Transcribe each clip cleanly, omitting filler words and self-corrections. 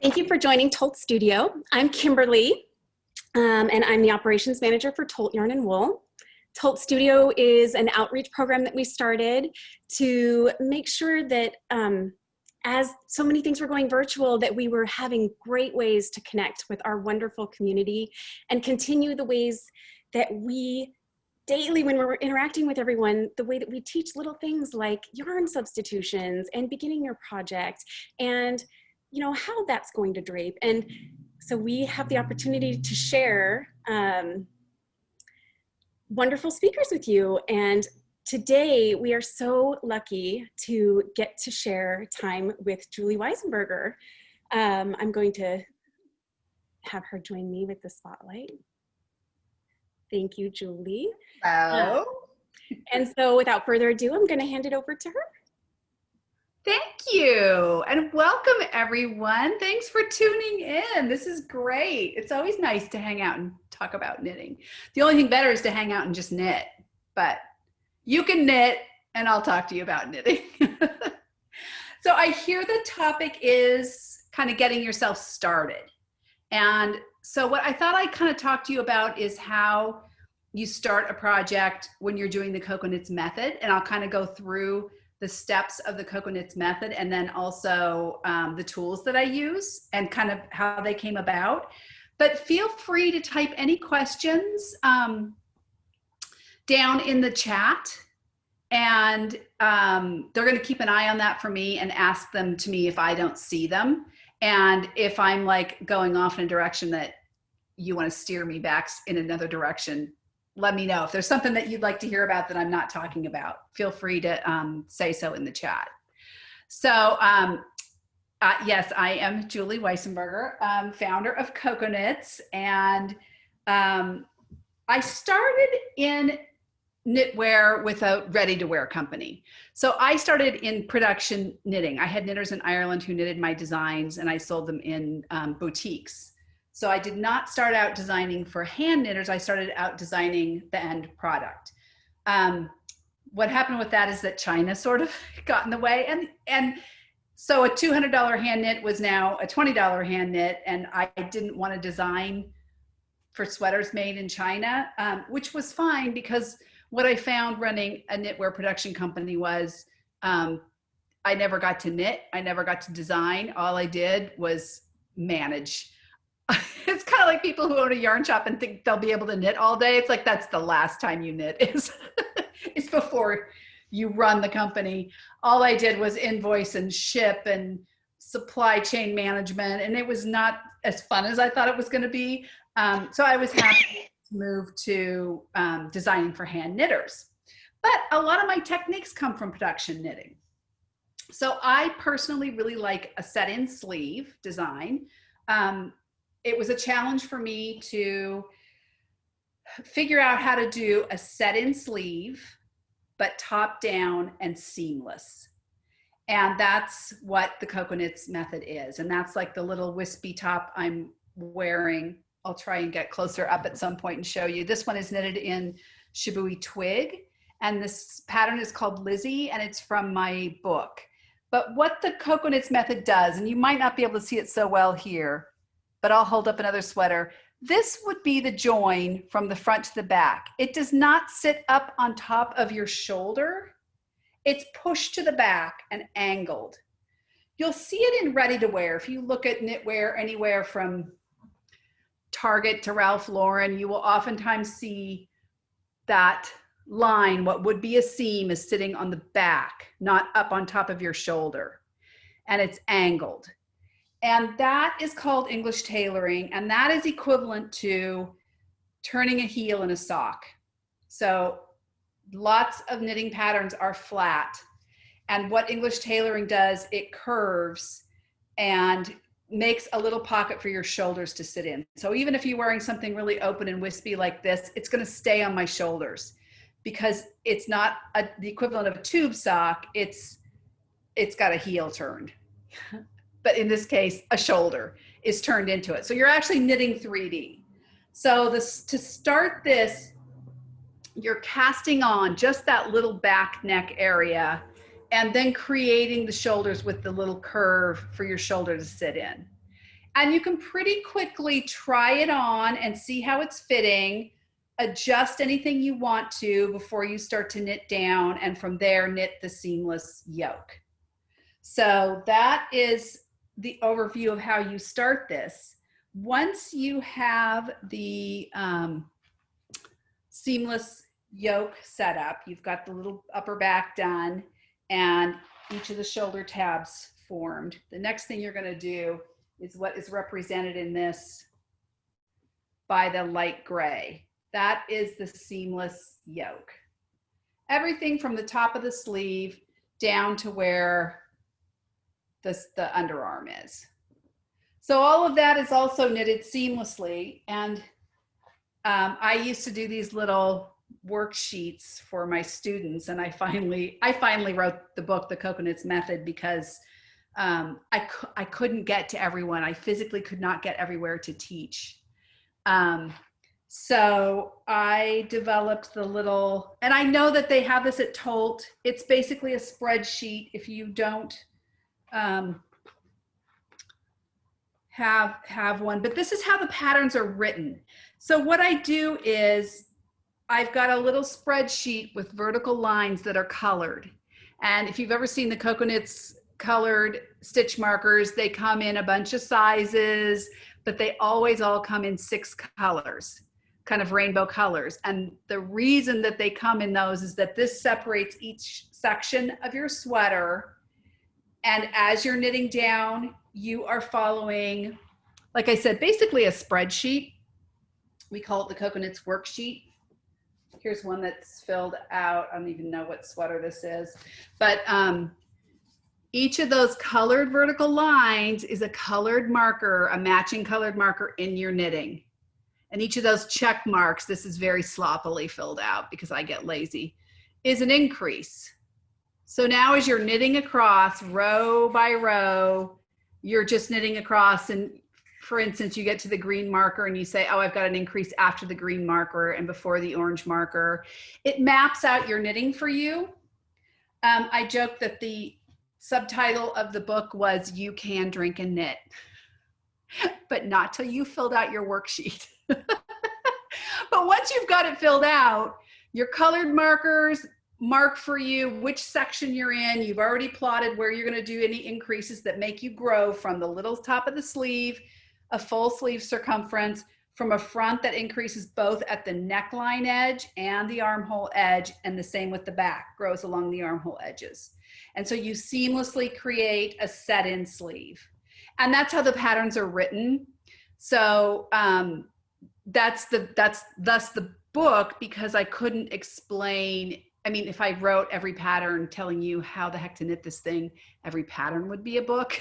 Thank you for joining Tolt Studio. I'm Kimberly, and I'm the operations manager for Tolt Yarn and Wool. Tolt Studio is an outreach program that we started to make sure that as so many things were going virtual, that we were having great ways to connect with our wonderful community and continue the ways that we daily, when we're interacting with everyone, the way that we teach little things like yarn substitutions and beginning your project and how that's going to drape. And so we have the opportunity to share wonderful speakers with you. And today we are so lucky to get to share time with Julie Weisenberger. I'm going to have her join me with the spotlight. Thank you, Julie. Hello. And so without further ado, I'm going to hand it over to her. Thank you, and welcome everyone. Thanks for tuning in. This is great. It's always nice to hang out and talk about knitting. The only thing better is to hang out and just knit, but you can knit and I'll talk to you about knitting. So I hear the topic is kind of getting yourself started. And so what I thought I'd kind of talk to you about is how you start a project when you're doing the Coconuts method. And I'll kind of go through the steps of the Coconuts method, and then also the tools that I use and kind of how they came about. But feel free to type any questions down in the chat, and they're going to keep an eye on that for me and ask them to me if I don't see them. And if I'm like going off in a direction that you want to steer me back in another direction, let me know. If there's something that you'd like to hear about that I'm not talking about, feel free to say so in the chat. So yes, I am Julie Weisenberger, founder of Coconuts. And I started in knitwear with a ready-to-wear company. So I started in production knitting. I had knitters in Ireland who knitted my designs, and I sold them in boutiques. So I did not start out designing for hand knitters. I started out designing the end product. What happened with that is that China sort of got in the way. And so a $200 hand knit was now a $20 hand knit. And I didn't want to design for sweaters made in China, which was fine, because what I found running a knitwear production company was I never got to knit. I never got to design. All I did was manage. It's kind of like people who own a yarn shop and think they'll be able to knit all day. It's like, that's the last time you knit is it's before you run the company. All I did was invoice and ship and supply chain management. And it was not as fun as I thought it was going to be. So I was happy to move to designing for hand knitters. But a lot of my techniques come from production knitting. So I personally really like a set-in sleeve design. It was a challenge for me to figure out how to do a set-in sleeve, but top down and seamless. And that's what the Coconuts method is. And that's like the little wispy top I'm wearing. I'll try and get closer up at some point and show you. This one is knitted in Shibui twig. And this pattern is called Lizzie, and it's from my book. But what the Coconuts method does, and you might not be able to see it so well here, but I'll hold up another sweater. This would be the join from the front to the back. It does not sit up on top of your shoulder. It's pushed to the back and angled. You'll see it in ready to wear. If you look at knitwear anywhere from Target to Ralph Lauren, you will oftentimes see that line, what would be a seam, is sitting on the back, not up on top of your shoulder. And it's angled. And that is called English tailoring, and that is equivalent to turning a heel in a sock. So lots of knitting patterns are flat, and what English tailoring does, it curves and makes a little pocket for your shoulders to sit in. So even if you're wearing something really open and wispy like this, it's going to stay on my shoulders, because it's not the equivalent of a tube sock. It's got a heel turned. But in this case, a shoulder is turned into it. So you're actually knitting 3D. So to start this, you're casting on just that little back neck area and then creating the shoulders with the little curve for your shoulder to sit in. And you can pretty quickly try it on and see how it's fitting, adjust anything you want to before you start to knit down, and from there knit the seamless yoke. So that is the overview of how you start this. Once you have the seamless yoke set up, you've got the little upper back done and each of the shoulder tabs formed. The next thing you're going to do is what is represented in this by the light gray. That is the seamless yoke. Everything from the top of the sleeve down to where the underarm is. So all of that is also knitted seamlessly. And I used to do these little worksheets for my students, and I finally wrote the book, The Coconuts Method, because I couldn't get to everyone. I physically could not get everywhere to teach. So I developed the little, and I know that they have this at Tolt. It's basically a spreadsheet. If you don't have one, but this is how the patterns are written. So what I do is I've got a little spreadsheet with vertical lines that are colored. And if you've ever seen the Coconuts colored stitch markers, they come in a bunch of sizes, but they always all come in 6 colors, kind of rainbow colors. And the reason that they come in those is that this separates each section of your sweater. And as you're knitting down, you are following, like I said, basically a spreadsheet. We call it the Coconuts Worksheet. Here's one that's filled out. I don't even know what sweater this is, but each of those colored vertical lines is a colored marker, a matching colored marker in your knitting. And each of those check marks, this is very sloppily filled out because I get lazy, is an increase. So now as you're knitting across row by row, you're just knitting across, and for instance, you get to the green marker and you say, oh, I've got an increase after the green marker and before the orange marker. It maps out your knitting for you. I joke that the subtitle of the book was You Can Drink and Knit, but not till you filled out your worksheet. But once you've got it filled out, your colored markers mark for you which section you're in. You've already plotted where you're going to do any increases that make you grow from the little top of the sleeve, a full sleeve circumference, from a front that increases both at the neckline edge and the armhole edge, and the same with the back, grows along the armhole edges. And so you seamlessly create a set-in sleeve. And that's how the patterns are written. So that's thus the book, because I couldn't explain. I mean, if I wrote every pattern telling you how the heck to knit this thing, every pattern would be a book.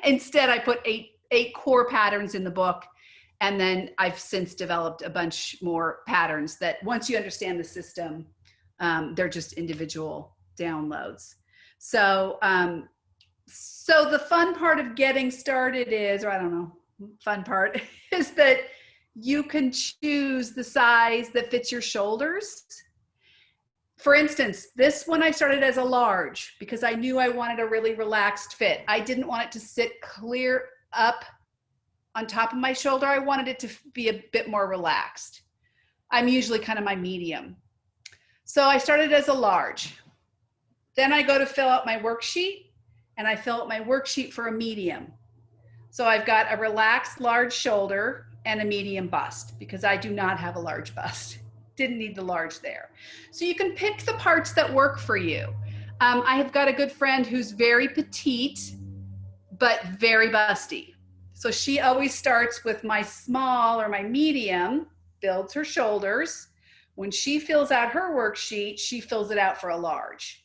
Instead, I put eight core patterns in the book. And then I've since developed a bunch more patterns that once you understand the system, they're just individual downloads. So, so the fun part of getting started is, or I don't know, fun part is that you can choose the size that fits your shoulders. For instance, this one I started as a large because I knew I wanted a really relaxed fit. I didn't want it to sit clear up on top of my shoulder. I wanted it to be a bit more relaxed. I'm usually kind of my medium. So I started as a large. Then I go to fill out my worksheet, and I fill out my worksheet for a medium. So I've got a relaxed large shoulder and a medium bust because I do not have a large bust. Didn't need the large there. So you can pick the parts that work for you. I have got a good friend who's very petite, but very busty. So she always starts with my small or my medium, builds her shoulders. When she fills out her worksheet, she fills it out for a large.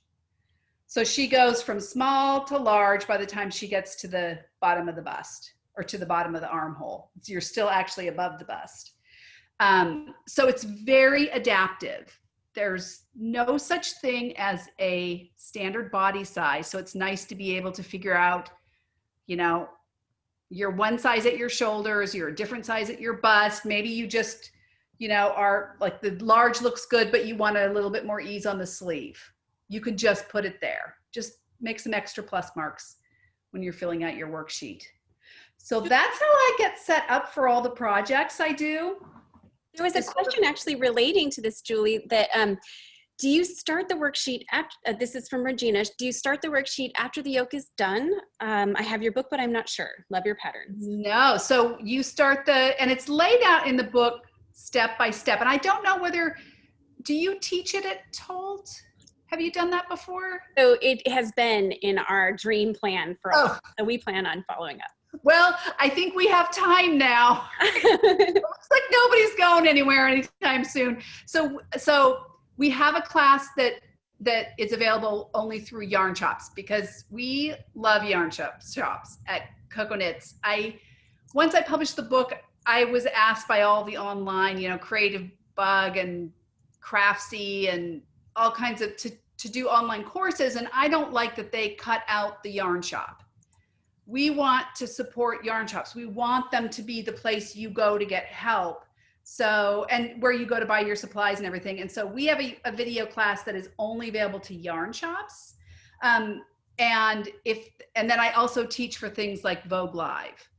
So she goes from small to large by the time she gets to the bottom of the bust or to the bottom of the armhole. So you're still actually above the bust. So it's very adaptive. There's no such thing as a standard body size. So it's nice to be able to figure out, you know, you're one size at your shoulders, you're a different size at your bust. Maybe you just, you know, are like the large looks good, but you want a little bit more ease on the sleeve. You could just put it there. Just make some extra plus marks when you're filling out your worksheet. So that's how I get set up for all the projects I do. There was a question actually relating to this, Julie, that do you start the worksheet after, this is from Regina, do you start the worksheet after the yoke is done? I have your book, but I'm not sure. Love your patterns. No, so you start and it's laid out in the book step by step. And I don't know whether, do you teach it at Tolt? Have you done that before? So it has been in our dream plan for all, so we plan on following up. Well, I think we have time now. It looks like nobody's going anywhere anytime soon. So we have a class that is available only through Yarn Shops, because we love Yarn Shops at Coconuts. Once I published the book, I was asked by all the online, Creative Bug and Craftsy and all kinds of to do online courses, and I don't like that they cut out the Yarn Shop. We want to support Yarn Shops. We want them to be the place you go to get help. So, and where you go to buy your supplies and everything. And so we have a video class that is only available to Yarn Shops. And then I also teach for things like Vogue Live.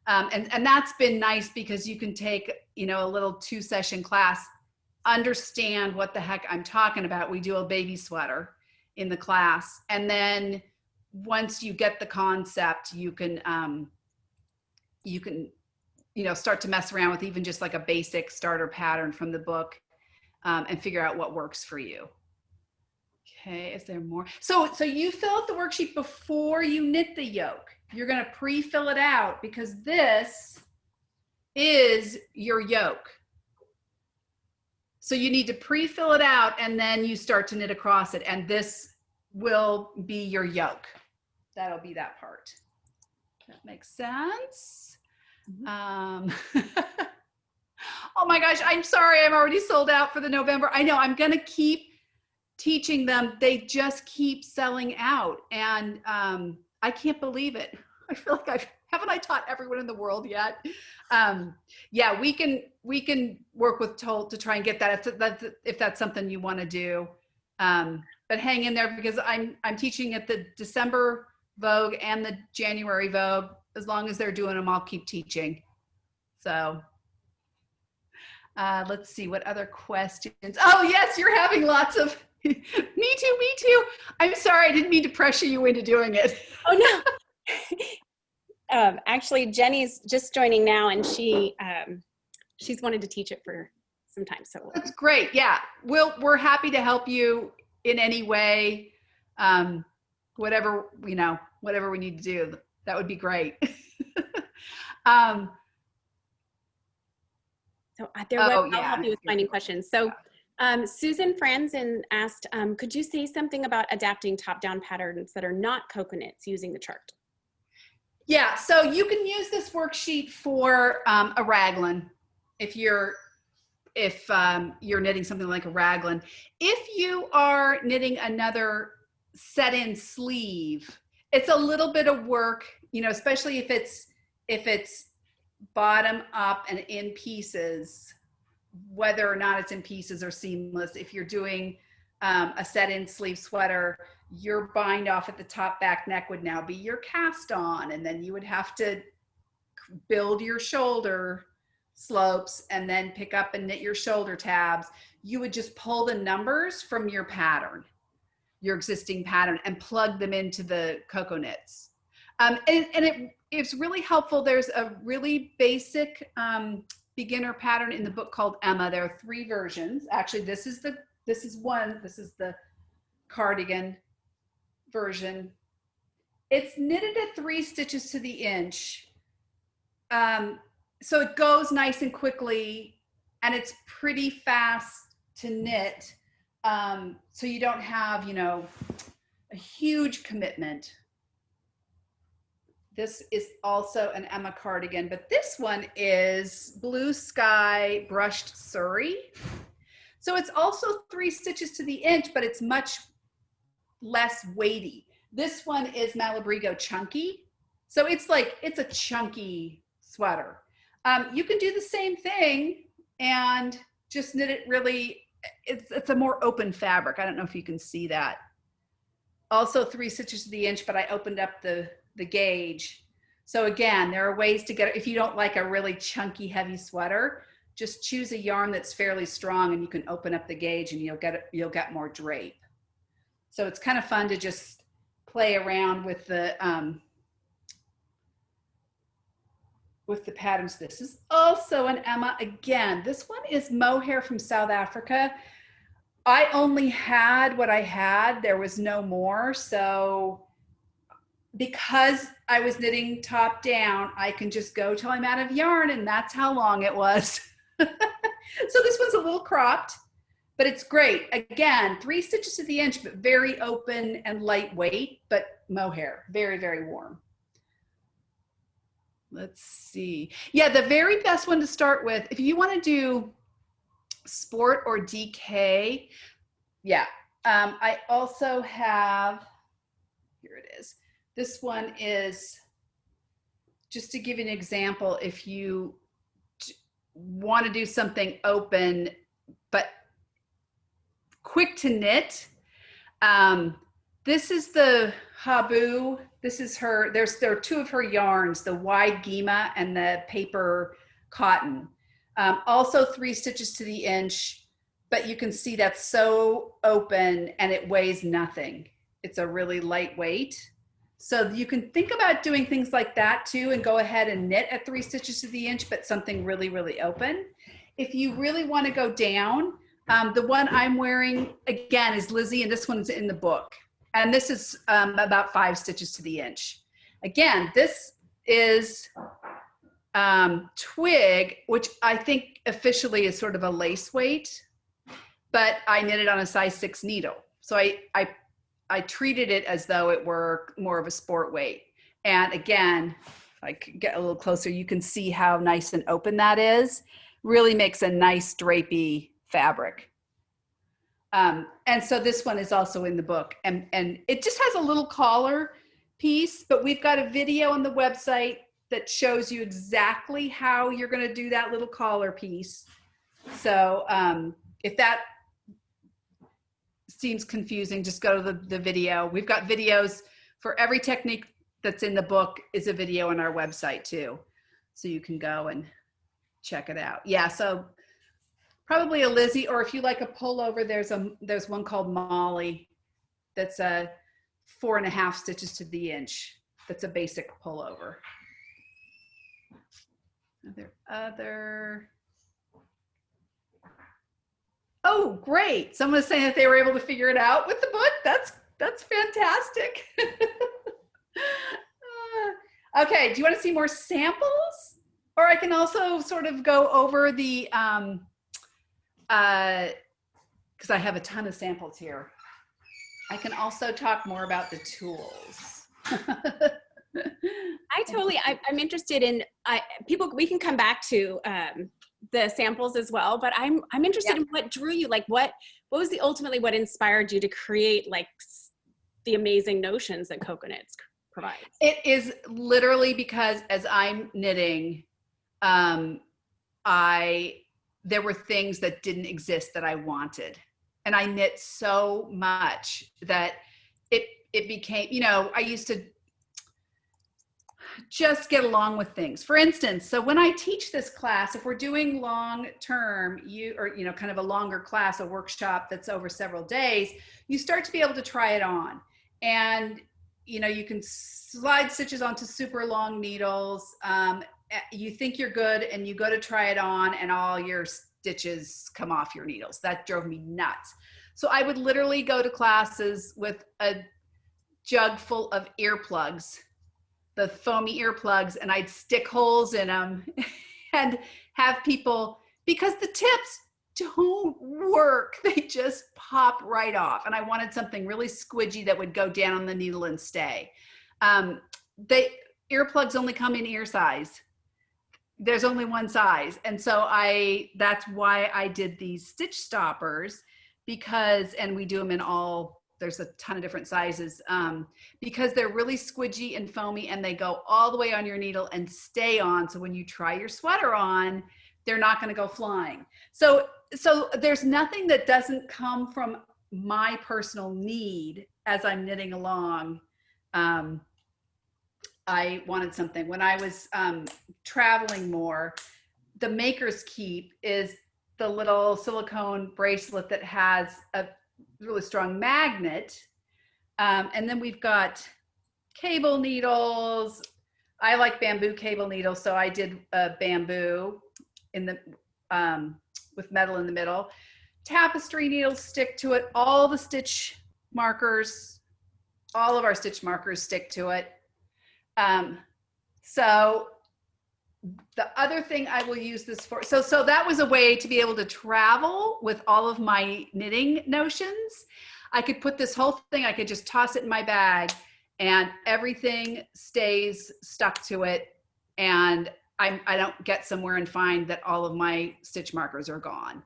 And that's been nice because you can take, a little 2-session class, understand what the heck I'm talking about. We do a baby sweater in the class. And then once you get the concept, you can start to mess around with even just like a basic starter pattern from the book, and figure out what works for you. Okay, is there more? So you fill out the worksheet before you knit the yoke. You're going to pre-fill it out because this is your yoke. So you need to pre-fill it out and then you start to knit across it, and this will be your yoke. That'll be that part. That makes sense. Oh my gosh, I'm sorry, I'm already sold out for the November. I know, I'm gonna keep teaching them. They just keep selling out, and I can't believe it. I feel like haven't I taught everyone in the world yet? Yeah, we can work with Tolt to try and get that if that's something you want to do. But hang in there, because I'm teaching at the December Vogue and the January Vogue. As long as they're doing them, I'll keep teaching. So let's see, what other questions? Oh yes, you're having lots of, me too. I'm sorry, I didn't mean to pressure you into doing it. Oh no. Actually, Jenny's just joining now, and she's wanted to teach it for some time. So that's great. Yeah, we're happy to help you in any way. Whatever we need to do, that would be great. So I'll help you with finding questions. So Susan Franzen asked, could you say something about adapting top-down patterns that are not coconuts using the chart? Yeah, so you can use this worksheet for a raglan if you're knitting something like a raglan. If you are knitting another set-in sleeve, it's a little bit of work, especially if it's bottom up and in pieces, whether or not it's in pieces or seamless. If you're doing a set-in sleeve sweater, your bind off at the top back neck would now be your cast on, and then you would have to build your shoulder slopes and then pick up and knit your shoulder tabs. You would just pull the numbers from your pattern, your existing pattern, and plug them into the Coconuts. And it's really helpful. There's a really basic beginner pattern in the book called Emma. There are 3 versions. Actually, this is the cardigan version. It's knitted at 3 stitches to the inch. So it goes nice and quickly, and it's pretty fast to knit. So you don't have, a huge commitment. This is also an Emma cardigan, but this one is Blue Sky Brushed Surrey. So it's also 3 stitches to the inch, but it's much less weighty. This one is Malabrigo Chunky. So it's a chunky sweater. You can do the same thing and just knit it really, it's a more open fabric. I don't know if you can see that. Also 3 stitches to the inch, but I opened up the gauge. So again, there are ways to get, if you don't like a really chunky, heavy sweater, just choose a yarn that's fairly strong and you can open up the gauge and you'll get more drape. So it's kind of fun to just play around with the patterns. This is also an Emma. Again, this one is mohair from South Africa. I only had what I had. There was no more. So because I was knitting top down, I can just go till I'm out of yarn, and that's how long it was. So this one's a little cropped, but it's great. Again, 3 stitches to the inch, but very open and lightweight, but mohair, very, very warm. Let's see. Yeah, the very best one to start with, if you want to do sport or DK, yeah. I also have, here it is. This one is, just to give you an example, if you want to do something open, but quick to knit, this is the Habu. This is her, there are 2 of her yarns, the wide Gima and the paper cotton. Also 3 stitches to the inch, but you can see that's so open and it weighs nothing. It's a really lightweight. So you can think about doing things like that too and go ahead and knit at 3 stitches to the inch, but something really, really open. If you really want to go down, the one I'm wearing, again, is Lizzie, and this one's in the book. And this is about 5 stitches to the inch. Again, this is twig, which I think officially is sort of a lace weight, but I knitted on a size 6 needle. So I treated it as though it were more of a sport weight. And again, if I could get a little closer, you can see how nice and open that is. Really makes a nice drapey fabric. And so this one is also in the book, and it just has a little collar piece, but we've got a video on the website that shows you exactly how you're going to do that little collar piece. So if that seems confusing, just go to the video. We've got videos for every technique that's in the book, is a video on our website too. So you can go and check it out. Yeah, so probably a Lizzie, or if you like a pullover, there's one called Molly that's a 4.5 stitches to the inch. That's a basic pullover. Other. Oh, great. Someone was saying that they were able to figure it out with the book. That's fantastic. Okay, do you want to see more samples? Or I can also sort of go over the, because I have a ton of samples here. I can also talk more about the tools. I'm interested in, we can come back to the samples as well, but I'm interested in what drew you, like what was ultimately what inspired you to create like the amazing notions that Coconuts provides? It is literally because as I'm knitting, there were things that didn't exist that I wanted. And I knit so much that it became, I used to just get along with things. For instance, so when I teach this class, if we're doing long term, kind of a longer class, a workshop that's over several days, you start to be able to try it on. And, you can slide stitches onto super long needles. You think you're good and you go to try it on and all your stitches come off your needles. That drove me nuts. So I would literally go to classes with a jug full of earplugs, the foamy earplugs, and I'd stick holes in them and have people, because the tips don't work. They just pop right off. And I wanted something really squidgy that would go down on the needle and stay. Earplugs only come in ear size. There's only one size. And so that's why I did these stitch stoppers, and we do them in all, there's a ton of different sizes, because they're really squidgy and foamy and they go all the way on your needle and stay on. So when you try your sweater on, they're not going to go flying. So there's nothing that doesn't come from my personal need as I'm knitting along. I wanted something. When I was traveling more, the Maker's Keep is the little silicone bracelet that has a really strong magnet. And then we've got cable needles. I like bamboo cable needles, so I did bamboo in the with metal in the middle. Tapestry needles stick to it. All the stitch markers, all of our stitch markers stick to it. So the other thing I will use this for, so that was a way to be able to travel with all of my knitting notions. I could put this whole thing, I could just toss it in my bag and everything stays stuck to it. And I don't get somewhere and find that all of my stitch markers are gone.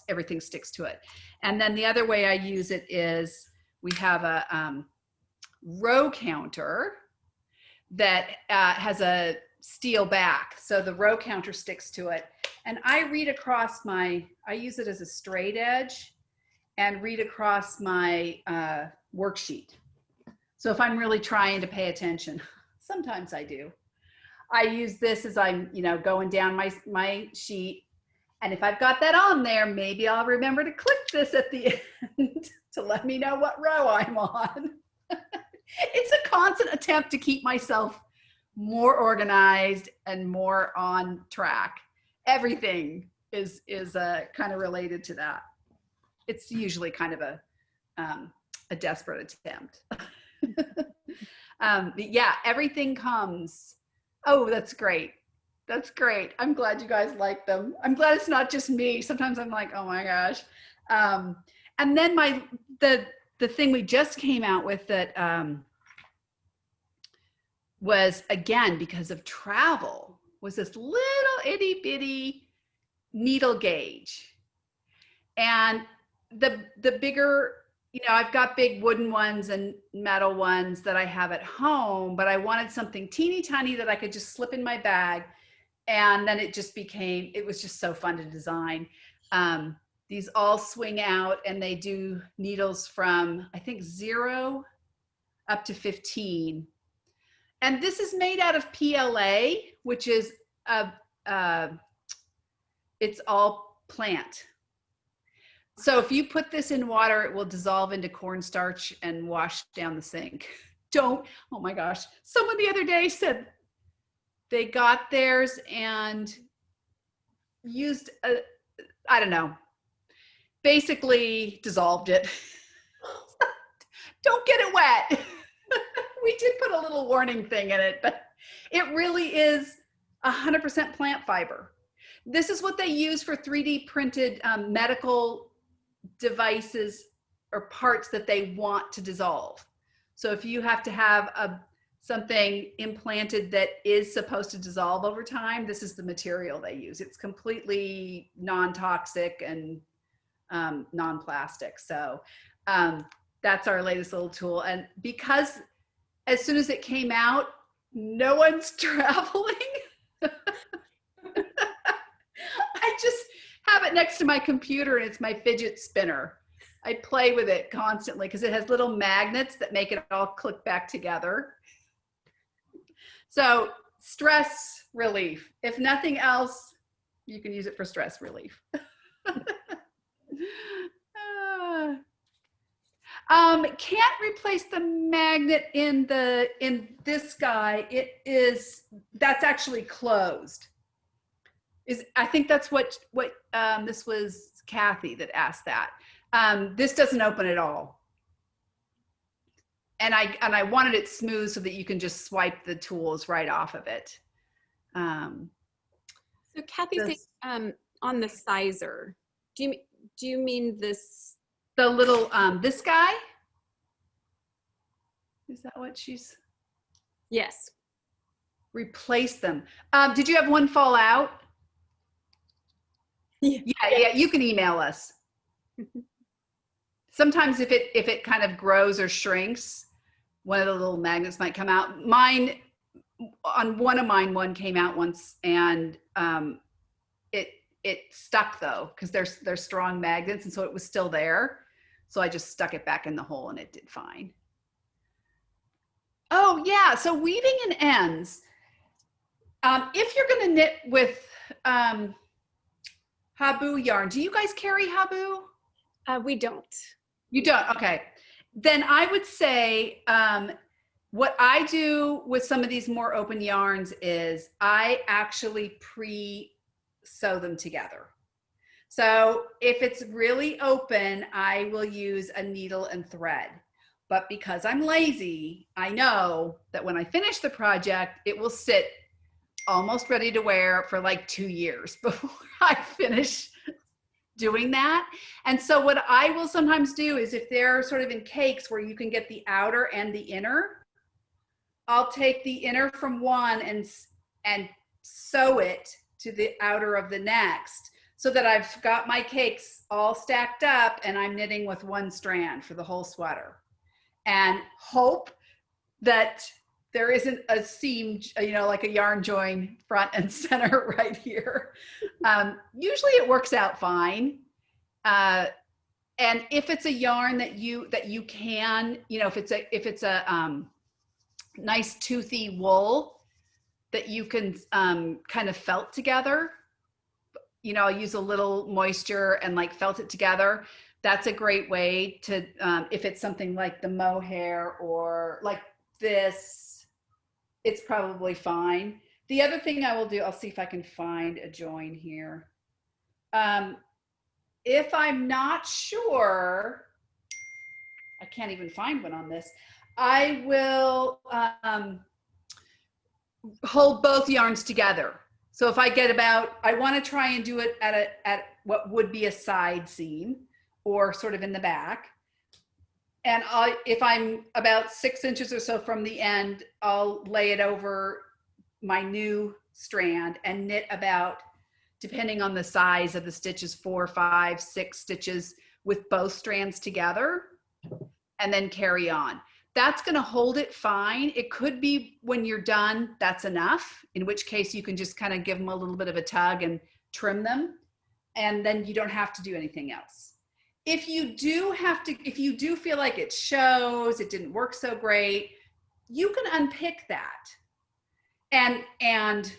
Everything sticks to it. And then the other way I use it is we have a row counter that has a steel back. So the row counter sticks to it. And I read across I use it as a straight edge and read across my worksheet. So if I'm really trying to pay attention, sometimes I do. I use this as I'm, going down my sheet. And if I've got that on there, maybe I'll remember to click this at the end to let me know what row I'm on. It's a constant attempt to keep myself more organized and more on track. Everything is kind of related to that. It's usually kind of a desperate attempt. But yeah, everything comes. Oh, that's great. That's great. I'm glad you guys like them. I'm glad it's not just me. Sometimes I'm like, oh my gosh. And then the thing we just came out with that was, again, because of travel, was this little itty bitty needle gauge. And the bigger, I've got big wooden ones and metal ones that I have at home, but I wanted something teeny tiny that I could just slip in my bag. And then it was just so fun to design. These all swing out and they do needles from, I think, 0 up to 15. And this is made out of PLA, which is it's all plant. So if you put this in water, it will dissolve into cornstarch and wash down the sink. Oh my gosh. Someone the other day said they got theirs and used, I don't know, basically dissolved it. Don't get it wet. We did put a little warning thing in it, but it really is 100% plant fiber. This is what they use for 3D printed medical devices or parts that they want to dissolve. So if you have to have something implanted that is supposed to dissolve over time, this is the material they use. It's completely non-toxic and non-plastic. So that's our latest little tool. And because as soon as it came out, no one's traveling. I just have it next to my computer and it's my fidget spinner. I play with it constantly because it has little magnets that make it all click back together. So stress relief. If nothing else, you can use it for stress relief. Can't replace the magnet in this guy. That's actually closed. I think that's what this was Kathy that asked that. This doesn't open at all. And I wanted it smooth so that you can just swipe the tools right off of it. So Kathy said on the sizer, do you mean this? The little, this guy? Is that what she's? Yes. Replace them. Did you have one fall out? Yeah, you can email us. Sometimes if it kind of grows or shrinks, one of the little magnets might come out. One came out once and it stuck though, because they're strong magnets, and so it was still there. So I just stuck it back in the hole and it did fine. Oh Oh yeah, so weaving in ends. If you're going to knit with habu yarn, do you guys carry habu? We don't. You don't? Okay. Then I would say what I do with some of these more open yarns is I actually pre-sew them together. So if it's really open, I will use a needle and thread. But because I'm lazy, I know that when I finish the project, it will sit almost ready to wear for like 2 years before I finish doing that. And so what I will sometimes do is if they're sort of in cakes where you can get the outer and the inner, I'll take the inner from one and sew it to the outer of the next, so that I've got my cakes all stacked up and I'm knitting with one strand for the whole sweater, and hope that there isn't a seam, you know, like a yarn join front and center right here. Usually it works out fine. And if it's a yarn that you can, you know, if it's a nice toothy wool that you can kind of felt together, you know, I'll use a little moisture and like felt it together. That's a great way to, if it's something like the mohair or like this, it's probably fine. The other thing I will do, I'll see if I can find a join here. If I'm not sure, I can't even find one on this, I will hold both yarns together. So if I get about, I want to try and do it at what would be a side seam or sort of in the back. And if I'm about 6 inches or so from the end, I'll lay it over my new strand and knit about, depending on the size of the stitches, 4, 5, 6 stitches with both strands together, and then carry on. That's going to hold it fine. It could be when you're done, that's enough, in which case you can just kind of give them a little bit of a tug and trim them, and then you don't have to do anything else. If you do have to, if you do feel like it shows, it didn't work so great, you can unpick that and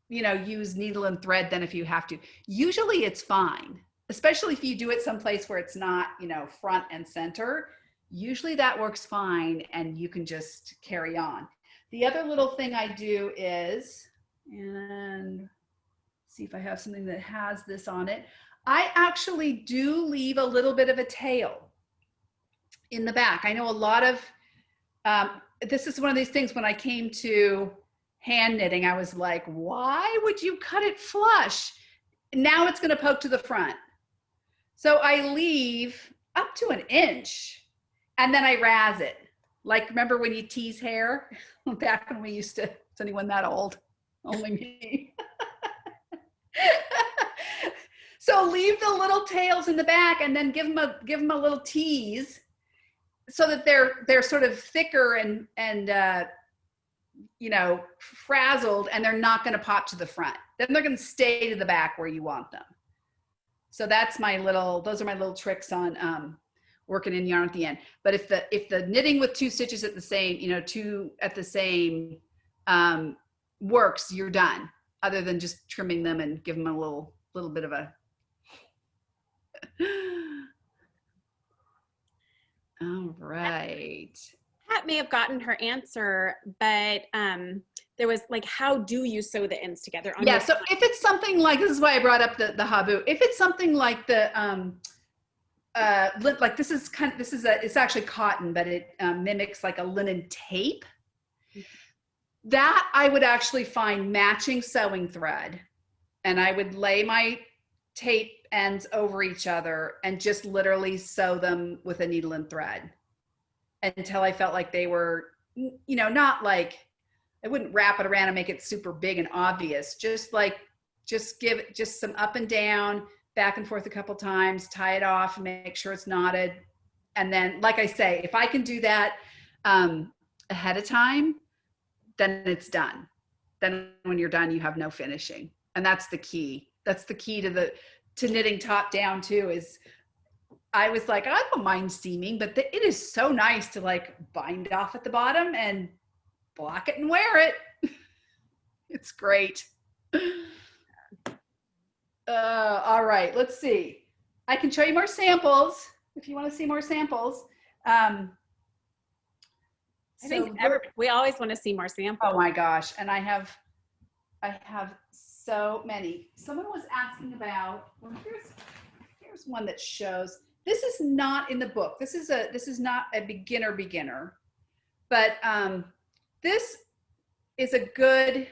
you know, use needle and thread then if you have to. Usually it's fine, especially if you do it someplace where it's not, you know, front and center. Usually that works fine and you can just carry on. The other little thing I do is, and see if I have something that has this on it, I actually do leave a little bit of a tail in the back. I know a lot of, this is one of these things when I came to hand knitting, I was like, why would you cut it flush? Now it's going to poke to the front. So I leave up to 1 inch and then I razz it. Like, remember when you tease hair? Back when we used to, is anyone that old? Only me. So leave the little tails in the back and then give them a little tease so that they're sort of thicker and you know, frazzled, and they're not going to pop to the front. Then they're going to stay to the back where you want them. So that's my little, those are my little tricks on working in yarn at the end. But if the knitting with 2 stitches at the same, you know, 2 at the same works, you're done. Other than just trimming them and give them a little bit of a. All right. Pat may have gotten her answer, but there was like, how do you sew the ends together? On Yeah, so if it's something like, this is why I brought up the habu. If it's something like the, like this is it's actually cotton, but it mimics like a linen tape. That I would actually find matching sewing thread, and I would lay my tape ends over each other and just literally sew them with a needle and thread until I felt like they were, you know, not like, I wouldn't wrap it around and make it super big and obvious. Just give it just some up and down, back and forth a couple times, tie it off and make sure it's knotted. And then, like I say, if I can do that ahead of time, then it's done. Then when you're done, you have no finishing. And that's the key. That's the key to knitting top down too, is I was like, I don't mind seaming, but it is so nice to like bind off at the bottom and block it and wear it. It's great. All right, let's see. I can show you more samples if you want to see more samples. I think we always want to see more samples. Oh my gosh, and I have so many. Someone was asking about, well, here's one that shows. This is not in the book. This is not a beginner, but this is a good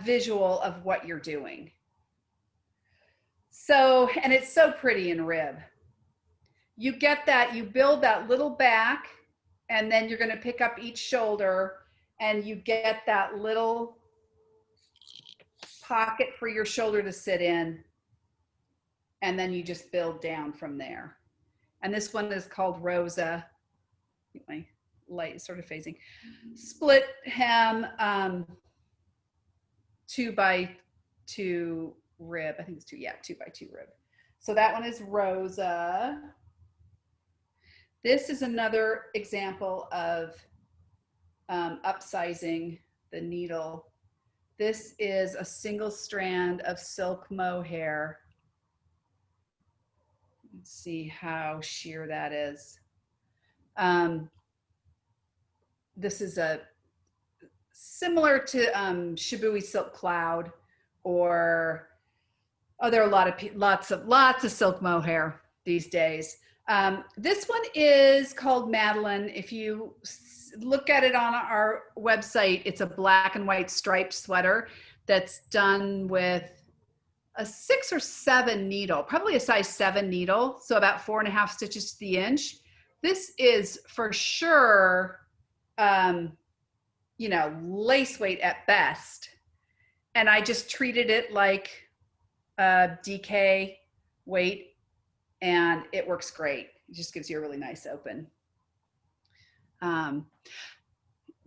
visual of what you're doing. So, and it's so pretty in rib. You get that, you build that little back, and then you're going to pick up each shoulder, and you get that little pocket for your shoulder to sit in, and then you just build down from there. And this one is called Rosa. My light is sort of phasing. Split hem, 2x2 rib. I think it's 2x2 rib. So that one is Rosa. This is another example of upsizing the needle. This is a single strand of silk mohair. Let's see how sheer that is. This is a similar to Shibui Silk Cloud, or there are lots of silk mohair these days. This one is called Madeline. If you look at it on our website, it's a black and white striped sweater that's done with a 6 or 7 needle, probably a size 7 needle, so about 4.5 stitches to the inch. This is for sure, you know, lace weight at best. And I just treated it like a DK weight, and it works great. It just gives you a really nice open.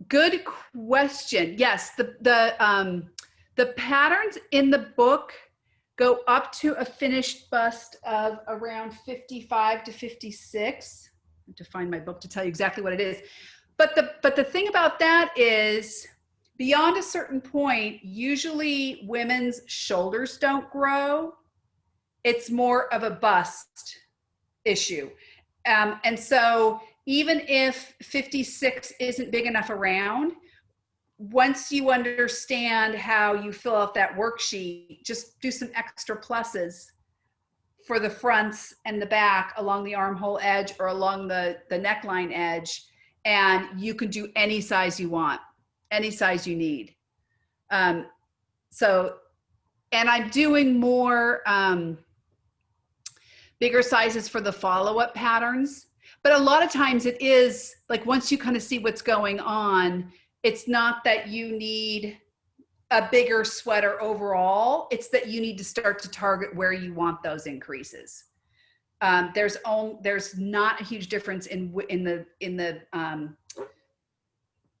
Good question. Yes, the patterns in the book go up to a finished bust of around 55 to 56. I have to find my book to tell you exactly what it is. But the thing about that is, beyond a certain point, usually women's shoulders don't grow. It's more of a bust issue. And so even if 56 isn't big enough around, once you understand how you fill out that worksheet, just do some extra pluses for the fronts and the back along the armhole edge or along the neckline edge, and you can do any size you want, any size you need. So, and I'm doing more bigger sizes for the follow-up patterns, but a lot of times it is like, once you kind of see what's going on, it's not that you need a bigger sweater overall, it's that you need to start to target where you want those increases. There's not a huge difference in the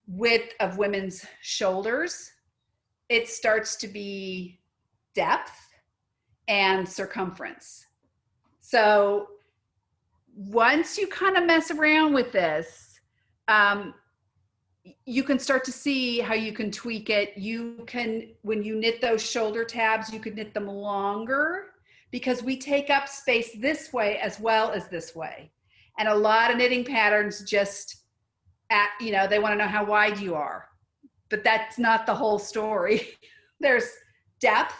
width of women's shoulders. It starts to be depth and circumference. So once you kind of mess around with this, you can start to see how you can tweak it. You can, when you knit those shoulder tabs, you could knit them longer, because we take up space this way as well as this way. And a lot of knitting patterns just, you know, they want to know how wide you are, but that's not the whole story. There's depth,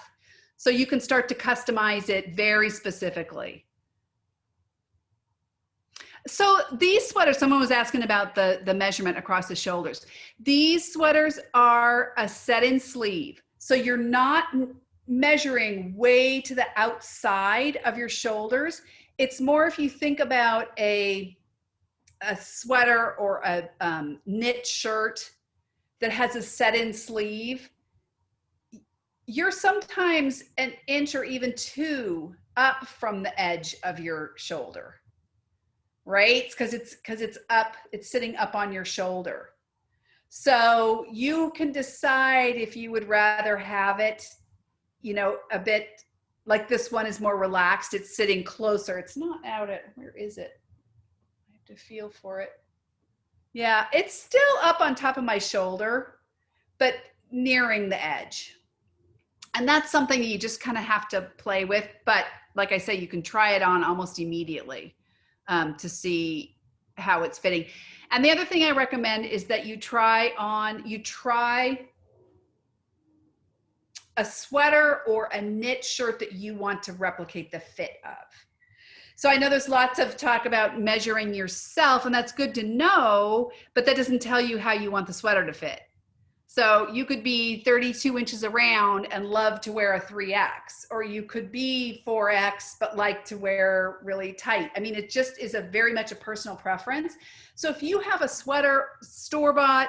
so you can start to customize it very specifically. So these sweaters, someone was asking about the measurement across the shoulders. These sweaters are a set-in sleeve. So you're not measuring way to the outside of your shoulders. It's more, if you think about a sweater or a knit shirt that has a set-in sleeve, you're sometimes an inch or even 2 up from the edge of your shoulder. Right? Because it's up, it's sitting up on your shoulder. So you can decide if you would rather have it, you know, a bit like this one is more relaxed. It's sitting closer. It's not out at, where is it? I have to feel for it. Yeah, it's still up on top of my shoulder, but nearing the edge. And that's something you just kind of have to play with. But like I say, you can try it on almost immediately to see how it's fitting. And the other thing I recommend is that you try a sweater or a knit shirt that you want to replicate the fit of. So I know there's lots of talk about measuring yourself, and that's good to know, but that doesn't tell you how you want the sweater to fit. So you could be 32 inches around and love to wear a 3X, or you could be 4X, but like to wear really tight. I mean, it just is very much a personal preference. So if you have a sweater, store-bought,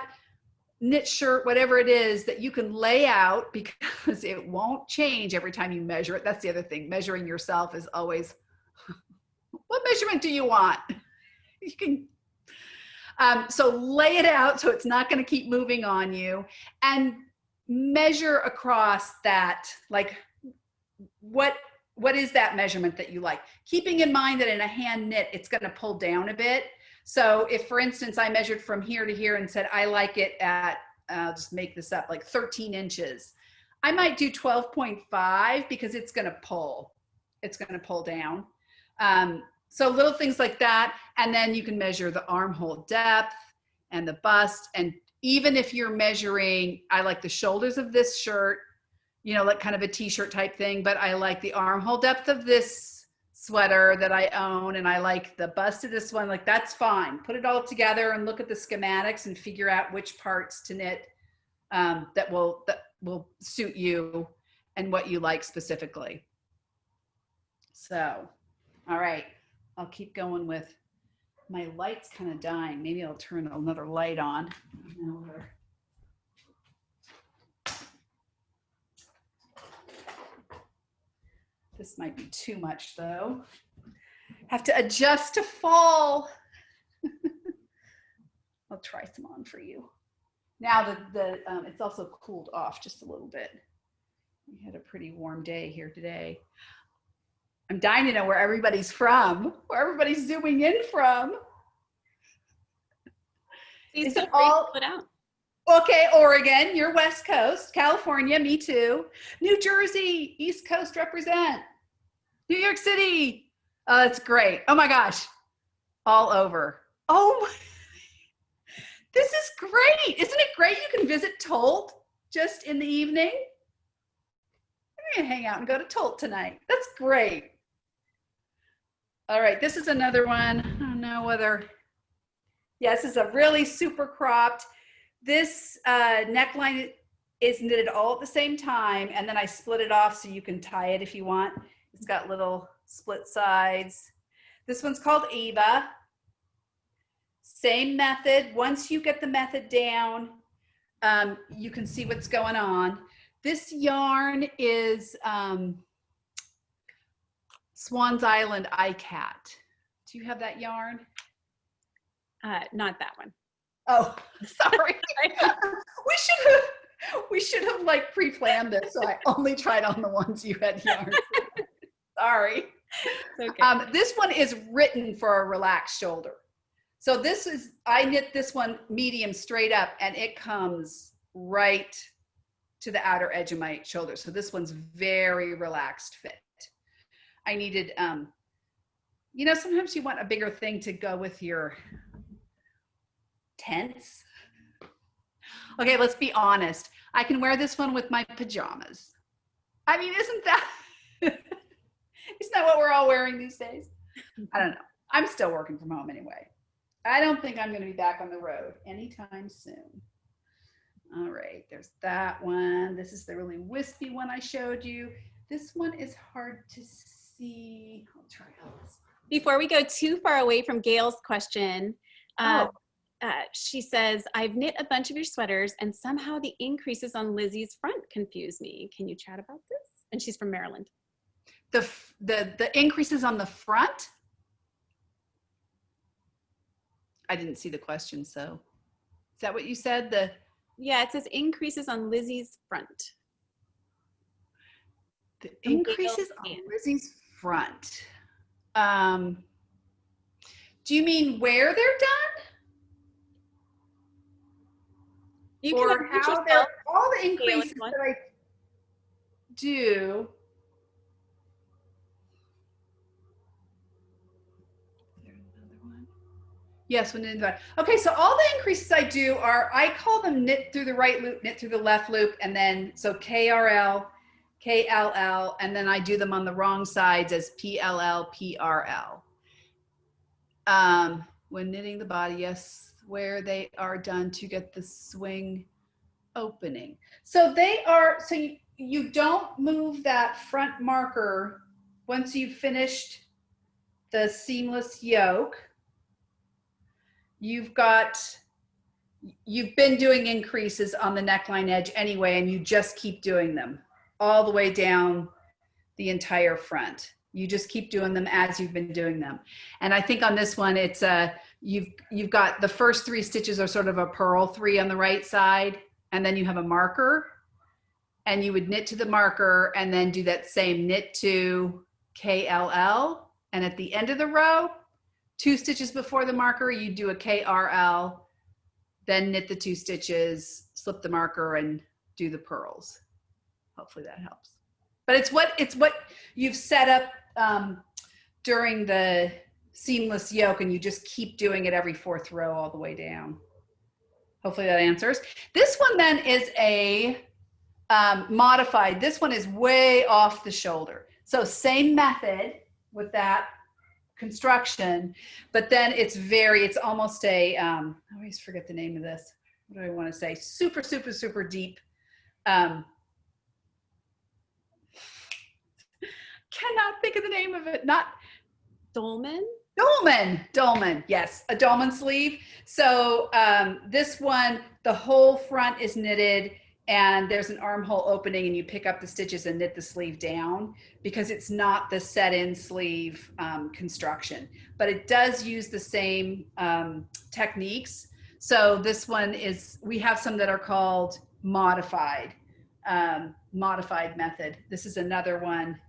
knit shirt, whatever it is that you can lay out, because it won't change every time you measure it. That's the other thing. Measuring yourself is always, what measurement do you want? You can, so lay it out so it's not going to keep moving on you, and measure across that. Like, what is that measurement that you like? Keeping in mind that in a hand knit, it's going to pull down a bit. So if, for instance, I measured from here to here and said, I like it at, I'll just make this up, like 13 inches. I might do 12.5 because it's going to pull. It's going to pull down. So little things like that. And then you can measure the armhole depth and the bust. And even if you're measuring, I like the shoulders of this shirt, you know, like kind of a t-shirt type thing, but I like the armhole depth of this sweater that I own, and I like the bust of this one. Like, that's fine. Put it all together and look at the schematics and figure out which parts to knit that will suit you and what you like specifically. So, all right, I'll keep going with my light's kind of dying. Maybe I'll turn another light on. This might be too much though. Have to adjust to fall. I'll try some on for you. Now it's also cooled off just a little bit. We had a pretty warm day here today. I'm dying to know where everybody's from, where everybody's zooming in from. Please feel free to put out. Okay, Oregon, you're West Coast. California, me too. New Jersey, East Coast represent. New York City. Oh, that's great. Oh my gosh. All over. Oh, this is great. Isn't it great you can visit Tolt just in the evening? I'm gonna hang out and go to Tolt tonight. That's great. All right, this is another one. I don't know whether, yeah, this is a really super cropped. This neckline is knitted all at the same time, and then I split it off so you can tie it if you want. It's got little split sides. This one's called Eva. Same method. Once you get the method down, you can see what's going on. This yarn is Swan's Island ICAT. Do you have that yarn? Not that one. Oh, sorry. we should have like pre-planned this, so I only tried on the ones you had yarn. Sorry. Okay. This one is written for a relaxed shoulder. So I knit this one medium straight up, and it comes right to the outer edge of my shoulder. So this one's very relaxed fit. I needed, you know, sometimes you want a bigger thing to go with your tents. Okay, let's be honest. I can wear this one with my pajamas. I mean, isn't that what we're all wearing these days? I don't know. I'm still working from home anyway. I don't think I'm going to be back on the road anytime soon. All right, there's that one. This is the really wispy one I showed you. This one is hard to see. I'll try this. Before we go too far away from Gail's question, she says, I've knit a bunch of your sweaters and somehow the increases on Lizzie's front confuse me. Can you chat about this? And she's from Maryland. The increases on the front? I didn't see the question, so. Is that what you said? Yeah, it says increases on Lizzie's front. The increases on Lizzie's front. Do you mean where they're done? You can or unmute how yourself. all the Taylor, increases what? that I do. Is there another one? Yes, when in the okay, so all the increases I do are, I call them knit through the right loop, knit through the left loop, and then so KRL, KLL, and then I do them on the wrong sides as PLL, PRL. When knitting the body, yes, where they are done to get the swing opening. So they are, so you don't move that front marker once you've finished the seamless yoke. You've been doing increases on the neckline edge anyway, and you just keep doing them all the way down the entire front. You just keep doing them as you've been doing them. And I think on this one, it's you've got the first 3 stitches are sort of a purl 3 on the right side, and then you have a marker, and you would knit to the marker and then do that same knit to KLL. And at the end of the row, 2 stitches before the marker, you do a KRL, then knit the 2 stitches, slip the marker, and do the purls. Hopefully that helps. But it's what you've set up during the seamless yoke, and you just keep doing it every 4th row all the way down. Hopefully that answers. This one then is a modified. This one is way off the shoulder. So same method with that construction, but then it's almost a, I always forget the name of this. What do I want to say? Super, super, super deep. Cannot think of the name of it. Not Dolman? Dolman, yes, a Dolman sleeve. So this one, the whole front is knitted, and there's an armhole opening, and you pick up the stitches and knit the sleeve down, because it's not the set-in sleeve construction, but it does use the same techniques. So this one is, we have some that are called modified method. This is another one.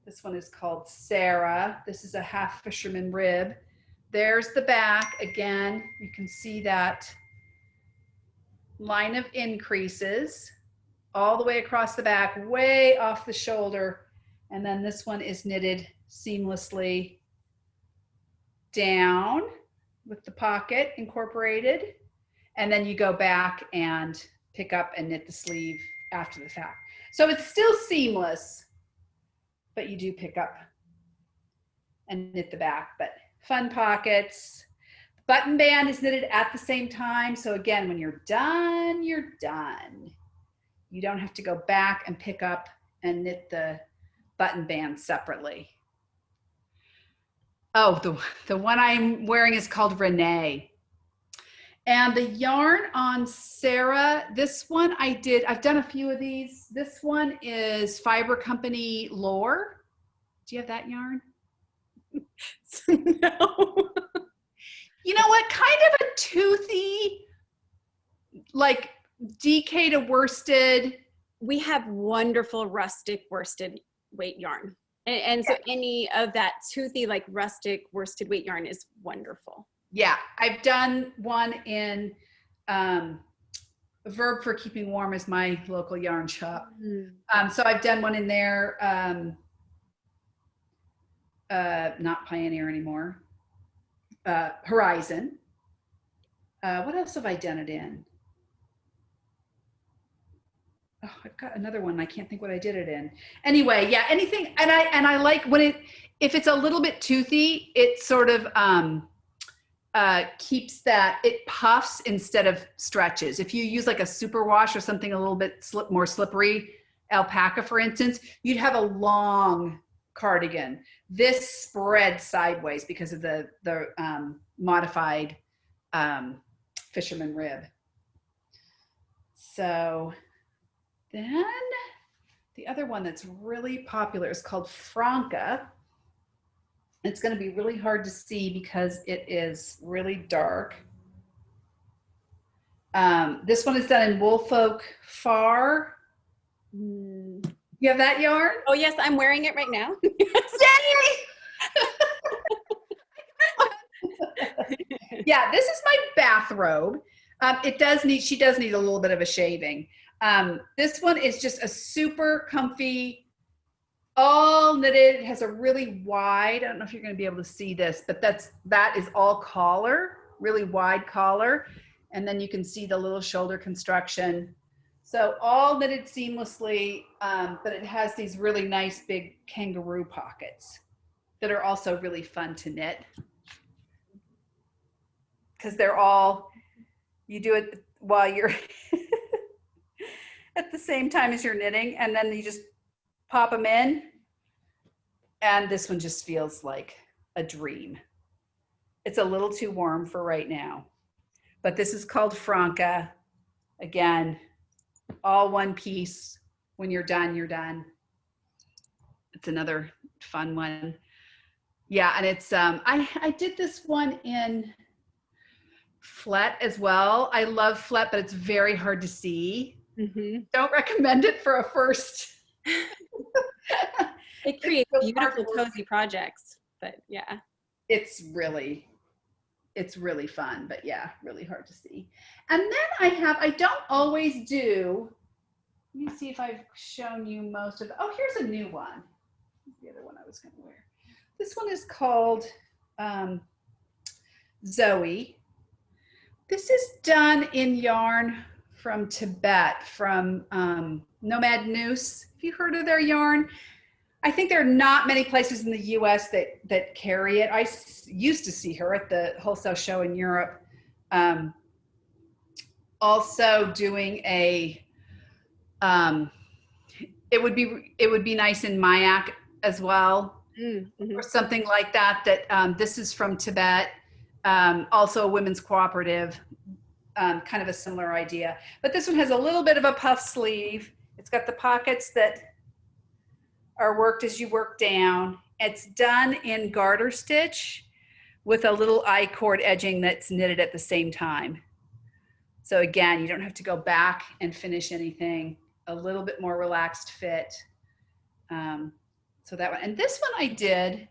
This one is called Sarah. This is a half fisherman rib. There's the back. Again, you can see that line of increases all the way across the back, way off the shoulder. And then this one is knitted seamlessly down with the pocket incorporated. And then you go back and pick up and knit the sleeve after the fact. So it's still seamless, but you do pick up and knit the back. But fun pockets. Button band is knitted at the same time. So again, when you're done, you're done. You don't have to go back and pick up and knit the button band separately. Oh, the one I'm wearing is called Renee. And the yarn on Sarah, this one I've done a few of these. This one is Fiber Company Lore. Do you have that yarn? No. You know what? Kind of a toothy, like DK to worsted. We have wonderful rustic worsted weight yarn. And so any of that toothy, like rustic worsted weight yarn is wonderful. Yeah, I've done one in Verb for Keeping Warm is my local yarn shop. So I've done one in there, not Pioneer anymore, Horizon. What else have I done it in? Oh, I've got another one. I can't think what I did it in. Anyway, yeah, anything. And I like when if it's a little bit toothy, it sort of keeps that, it puffs instead of stretches. If you use like a superwash or something a little bit more slippery, alpaca for instance, you'd have a long cardigan. This spreads sideways because of the modified fisherman rib. So then the other one that's really popular is called Franco. It's going to be really hard to see because it is really dark. This one is done in Woolfolk Far. You have that yarn? Oh yes, I'm wearing it right now. Yeah, this is my bathrobe. It does need, she does need a little bit of a shaving. This one is just a super comfy, all knitted. It has a really wide, I don't know if you're going to be able to see this, but that is all collar, really wide collar. And then you can see the little shoulder construction. So all knitted seamlessly, but it has these really nice big kangaroo pockets that are also really fun to knit. Because they're all, you do it while you're at the same time as you're knitting, and then you just pop them in. And this one just feels like a dream. It's a little too warm for right now, but this is called Franco. Again, all one piece. When you're done, you're done. It's another fun one. Yeah, and it's, I did this one in flet as well. I love flet, but it's very hard to see. Mm-hmm. Don't recommend it for a first. It creates beautiful, cozy projects, but yeah. It's really fun, but yeah, really hard to see. And then I don't always do, let me see if I've shown you most of, oh, here's a new one. The other one I was gonna wear. This one is called Zoe. This is done in yarn from Tibet, from Nomad Noose. Have you heard of their yarn? I think there are not many places in the US that carry it. I used to see her at the wholesale show in Europe. Also doing a, it would be nice in Mayak as well, or something like that, this is from Tibet. Also a women's cooperative, kind of a similar idea. But this one has a little bit of a puff sleeve. It's got the pockets that are worked as you work down. It's done in garter stitch with a little I-cord edging that's knitted at the same time. So again, you don't have to go back and finish anything. A little bit more relaxed fit. So that one, and this one I did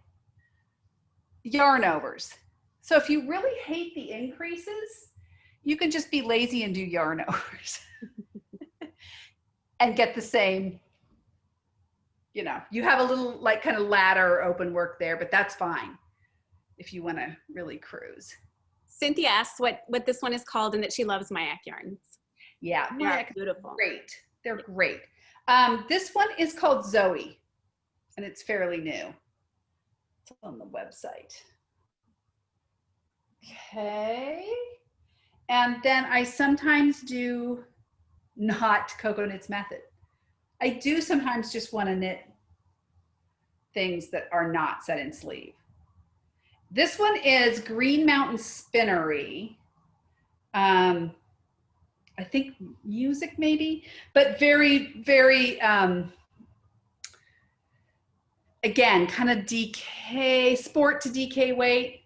yarn overs. So if you really hate the increases, you can just be lazy and do yarn overs and get the same, you know, you have a little like kind of ladder open work there, but that's fine if you want to really cruise. Cynthia asks what this one is called and that she loves Mayak yarns. Yeah, Mayak, beautiful. Great. They're great. This one is called Zoe, and it's fairly new. It's on the website. Okay. And then I sometimes do not Coconuts method. I do sometimes just want to knit things that are not set in sleeve. This one is Green Mountain Spinnery. I think music maybe, but very, very, again, kind of DK, sport to DK weight.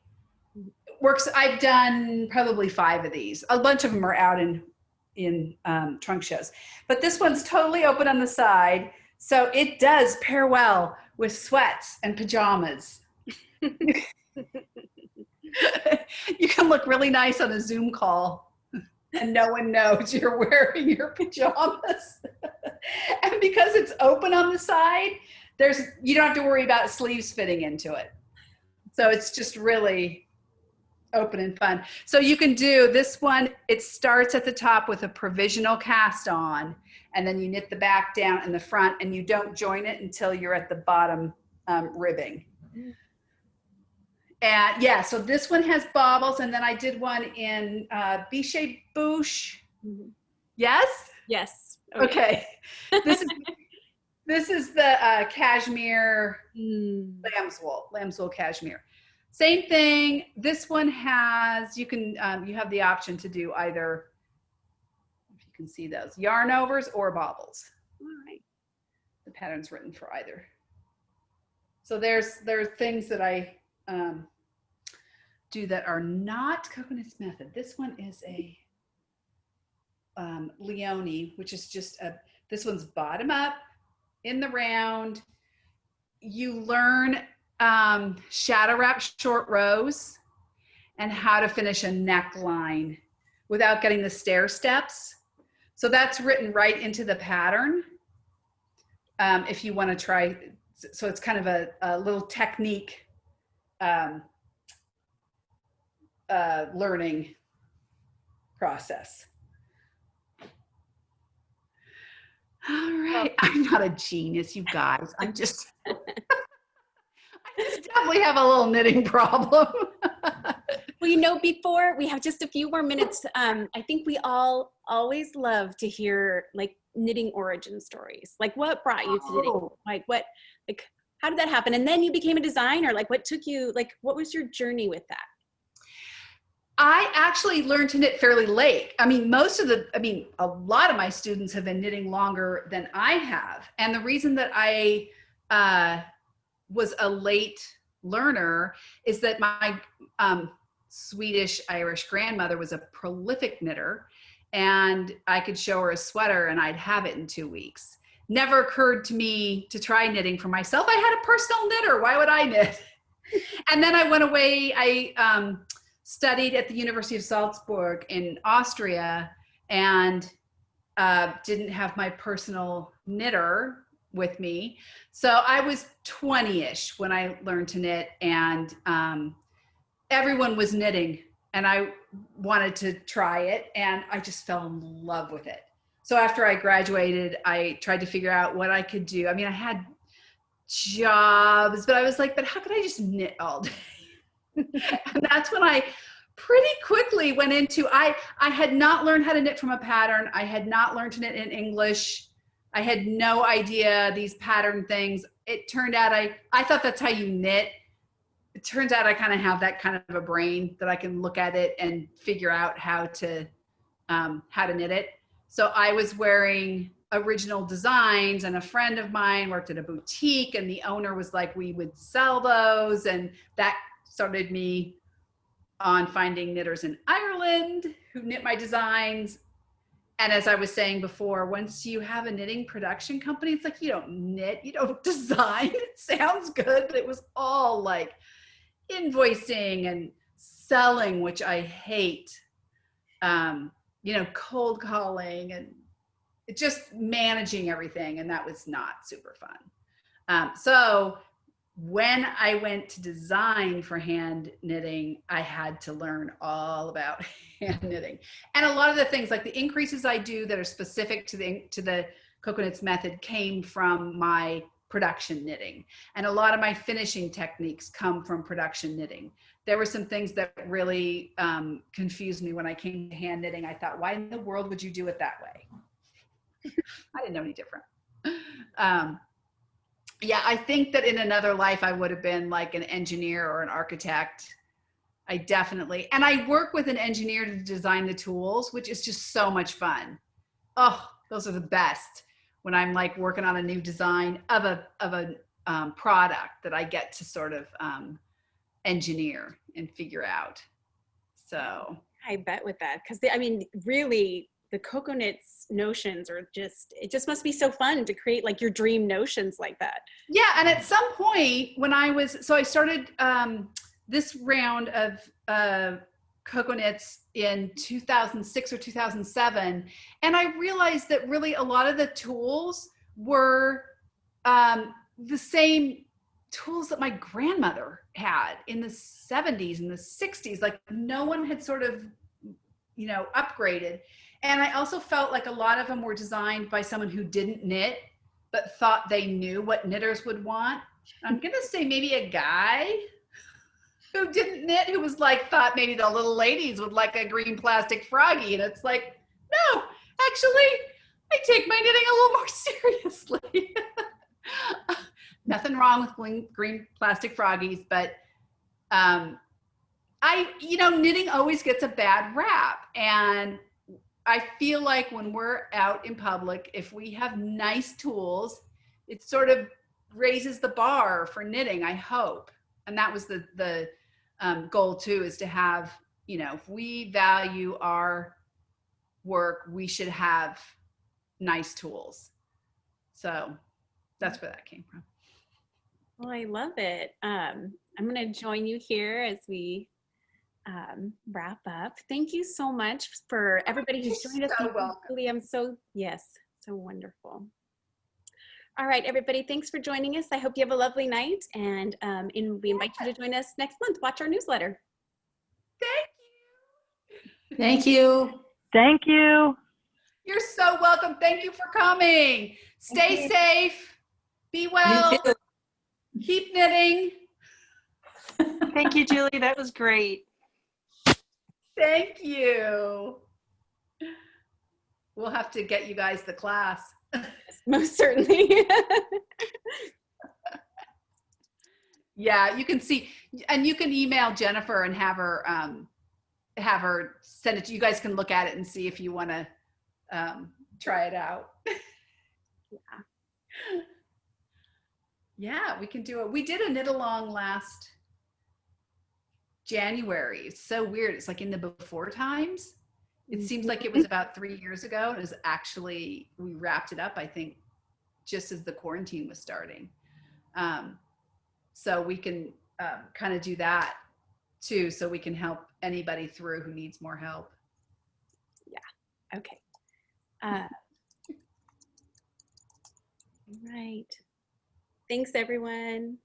Works, I've done probably 5 of these. A bunch of them are out in trunk shows. But this one's totally open on the side. So it does pair well with sweats and pajamas. You can look really nice on a Zoom call and no one knows you're wearing your pajamas. And because it's open on the side, you don't have to worry about sleeves fitting into it. So it's just really open and fun. So you can do this one, it starts at the top with a provisional cast on, and then you knit the back down in the front, and you don't join it until you're at the bottom ribbing. And yeah, so this one has bobbles, and then I did one in Bichet Bouche. Yes? Yes. Okay. This is the cashmere lamb's wool cashmere. Same thing. This one has, you have the option to do either, if you can see those, yarn overs or bobbles. All right. The pattern's written for either. So there are things that I do that are not Coconuts method. This one is a Leonie, which is just this one's bottom up in the round. You learn shadow wrap short rows and how to finish a neckline without getting the stair steps. So that's written right into the pattern. If you want to try, so it's kind of a little technique learning process. All right. I'm not a genius, you guys. I just definitely have a little knitting problem. Well, you know, before we have just a few more minutes, I think we all always love to hear like knitting origin stories. Like what brought you to knitting? Like how did that happen? And then you became a designer. Like what took you, like what was your journey with that? I actually learned to knit fairly late. I mean, a lot of my students have been knitting longer than I have. And the reason that I was a late learner is that my Swedish Irish grandmother was a prolific knitter, and I could show her a sweater and I'd have it in 2 weeks. Never occurred to me to try knitting for myself. I had a personal knitter. Why would I knit? And then I went away. I studied at the University of Salzburg in Austria and didn't have my personal knitter with me. So I was 20-ish when I learned to knit, and everyone was knitting and I wanted to try it, and I just fell in love with it. So after I graduated, I tried to figure out what I could do. I mean, I had jobs, but I was like, but how could I just knit all day? And that's when I pretty quickly went into, I had not learned how to knit from a pattern. I had not learned to knit in English. I had no idea these pattern things. It turned out I thought that's how you knit. It turns out I kind of have that kind of a brain that I can look at it and figure out how to knit it. So I was wearing original designs, and a friend of mine worked at a boutique, and the owner was like, we would sell those. And that started me on finding knitters in Ireland who knit my designs. And as I was saying before, once you have a knitting production company, it's like you don't knit, you don't design. It sounds good, but it was all like invoicing and selling, which I hate. Cold calling and just managing everything. And that was not super fun. So when I went to design for hand knitting, I had to learn all about hand knitting. And a lot of the things, like the increases I do that are specific to the Coconuts method, came from my production knitting. And a lot of my finishing techniques come from production knitting. There were some things that really confused me when I came to hand knitting. I thought, why in the world would you do it that way? I didn't know any different. Yeah, I think that in another life, I would have been like an engineer or an architect. And I work with an engineer to design the tools, which is just so much fun. Oh, those are the best when I'm like working on a new design of a product that I get to sort of engineer and figure out. So I bet with that, because really the Coconuts notions are it just must be so fun to create like your dream notions like that. Yeah, and at some point when I started this round of Coconuts in 2006 or 2007, and I realized that really a lot of the tools were the same tools that my grandmother had in the 70s and the 60s. Like no one had sort of, upgraded. And I also felt like a lot of them were designed by someone who didn't knit, but thought they knew what knitters would want. I'm going to say maybe a guy who didn't knit, who was like, thought maybe the little ladies would like a green plastic froggy. And it's like, no, actually, I take my knitting a little more seriously. Nothing wrong with green plastic froggies, but knitting always gets a bad rap. And I feel like when we're out in public, if we have nice tools, it sort of raises the bar for knitting, I hope. And that was the goal too, is to have, if we value our work, we should have nice tools. So that's where that came from. Well, I love it. I'm going to join you here as we wrap up. Thank you so much for everybody who's joined us. So welcome. Julie, I'm so, yes, so wonderful. All right, everybody, thanks for joining us. I hope you have a lovely night, and we invite you to join us next month. Watch our newsletter. Thank you. Thank you. You're so welcome. Thank you for coming. Stay safe. Be well. Keep knitting. Thank you, Julie. That was great. Thank you. We'll have to get you guys the class. Most certainly. Yeah, you can see, and you can email Jennifer and have her send it to you. Guys can look at it and see if you want to try it out. Yeah, we can do it. We did a knit along last January. It's so weird. It's like in the before times. It seems like it was about 3 years ago. It was actually, we wrapped it up, I think, just as the quarantine was starting. So we can kind of do that too, so we can help anybody through who needs more help. Yeah, okay. All right. Thanks, everyone.